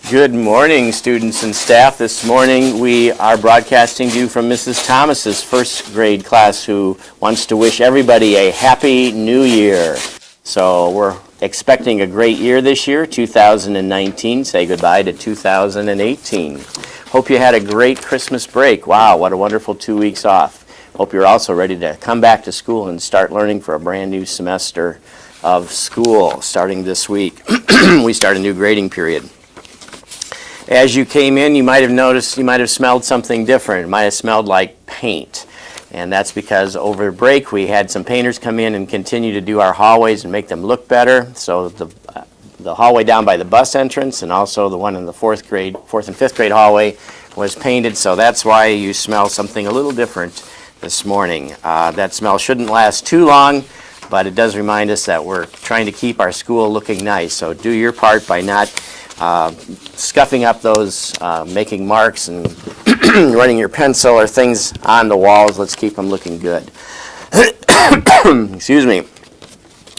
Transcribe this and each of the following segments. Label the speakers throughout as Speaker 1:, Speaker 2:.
Speaker 1: Good morning, students and staff. This morning we are broadcasting to you from Mrs. Thomas's first grade class, who wants to wish everybody a happy new year. So we're expecting a great year this year, 2019. Say goodbye to 2018. Hope you had a great Christmas break. Wow, what a wonderful 2 weeks off. Hope you're also ready to come back to school and start learning for a brand new semester of school starting this week. We start a new grading period. As you came in, you might have noticed, you might have smelled something different. It might have smelled like paint. And that's because over break we had some painters come in and continue to do our hallways and make them look better. So the hallway down by the bus entrance and also the one in the fourth and fifth grade hallway was painted. So that's why you smell something a little different this morning. That smell shouldn't last too long, but it does remind us that we're trying to keep our school looking nice. So do your part by not scuffing up those, making marks and running your pencil or things on the walls. Let's keep them looking good. Excuse me.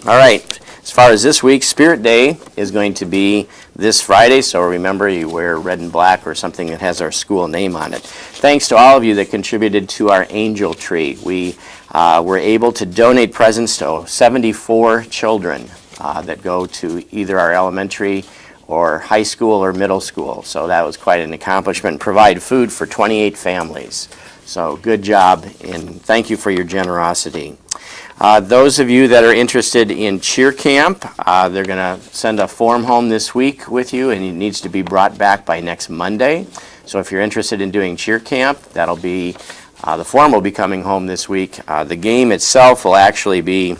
Speaker 1: All right. As far as this week, Spirit Day is going to be this Friday, so remember you wear red and black or something that has our school name on it. Thanks to all of you that contributed to our angel tree. We were able to donate presents to 74 children that go to either our elementary or high school or middle school. So that was quite an accomplishment. Provide food for 28 families. So good job, and thank you for your generosity. Those of you that are interested in cheer camp, they're going to send a form home this week with you, and it needs to be brought back by next Monday. So if you're interested in doing cheer camp, that'll be, the form will be coming home this week. The game itself will actually be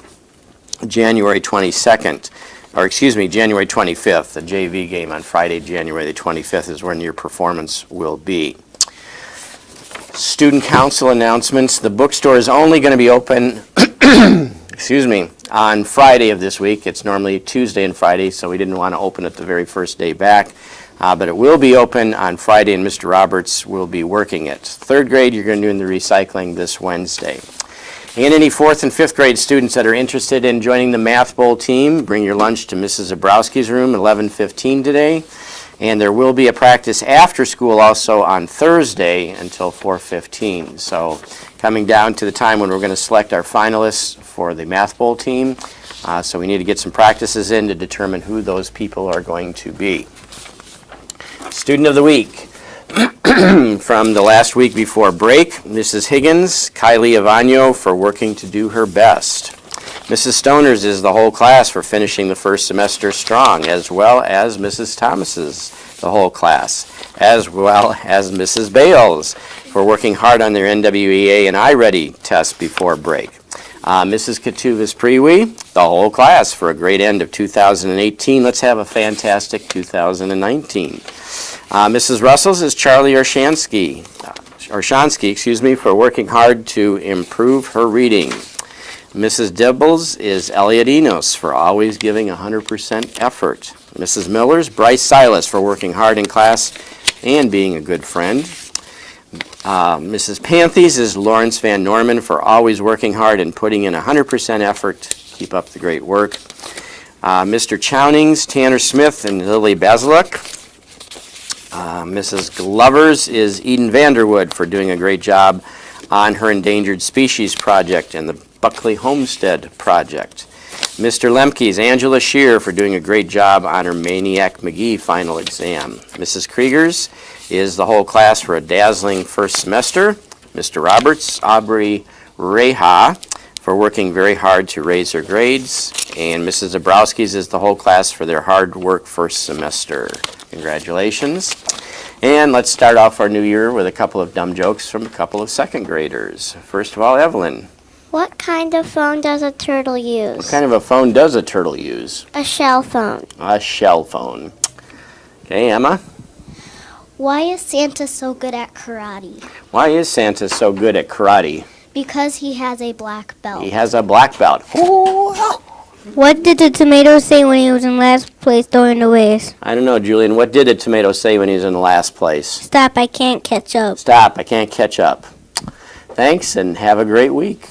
Speaker 1: January 22nd. Or excuse me, January 25th, the JV game on Friday, January the 25th is when your performance will be. Student council announcements. The bookstore is only going to be open, excuse me, on Friday of this week. It's normally Tuesday and Friday, so we didn't want to open it the very first day back. But it will be open on Friday, and Mr. Roberts will be working it. Third grade, you're going to do the recycling this Wednesday. And any fourth and fifth grade students that are interested in joining the Math Bowl team, bring your lunch to Mrs. Zabrowski's room at 11:15 today. And there will be a practice after school also on Thursday until 4:15. So coming down to the time when we're going to select our finalists for the Math Bowl team. So we need to get some practices in to determine who those people are going to be. Student of the Week. From the last week before break, Mrs. Higgins, Kylie Avagno for working to do her best. Mrs. Stoners is the whole class for finishing the first semester strong, as well as Mrs. Thomas's, the whole class, as well as Mrs. Bales for working hard on their NWEA and iReady tests before break. Mrs. Katuvas Priwi, the whole class for a great end of 2018. Let's have a fantastic 2019. Mrs. Russell's is Charlie Orshansky, for working hard to improve her reading. Mrs. Dibbles is Elliot Enos for always giving 100% effort. Mrs. Miller's Bryce Silas for working hard in class and being a good friend. Mrs. Panthes is Lawrence Van Norman for always working hard and putting in 100% effort. Keep up the great work. Mr. Chownings, Tanner Smith, and Lily Basiluk. Mrs. Glover's is Eden Vanderwood for doing a great job on her endangered species project and the Buckley Homestead project. Mr. Lemke's Angela Shear for doing a great job on her Maniac McGee final exam. Mrs. Krieger's is the whole class for a dazzling first semester. Mr. Roberts, Aubrey Reha for working very hard to raise her grades. And Mrs. Zabrowski's is the whole class for their hard work first semester. Congratulations. And let's start off our new year with a couple of dumb jokes from a couple of second graders. First of all, Evelyn.
Speaker 2: What kind of phone does a turtle use?
Speaker 1: What kind of a phone does a turtle use?
Speaker 2: A shell phone.
Speaker 1: A shell phone. Okay, Emma.
Speaker 2: Why is Santa so good at karate?
Speaker 1: Why is Santa so good at karate?
Speaker 2: Because he has a black belt.
Speaker 1: He has a black belt.
Speaker 3: What did the tomato say when he was in last place throwing the race?
Speaker 1: I don't know, Julian. What did a tomato say when he was in the last place?
Speaker 3: Stop, I can't catch up.
Speaker 1: Stop, I can't catch up. Thanks, and have a great week.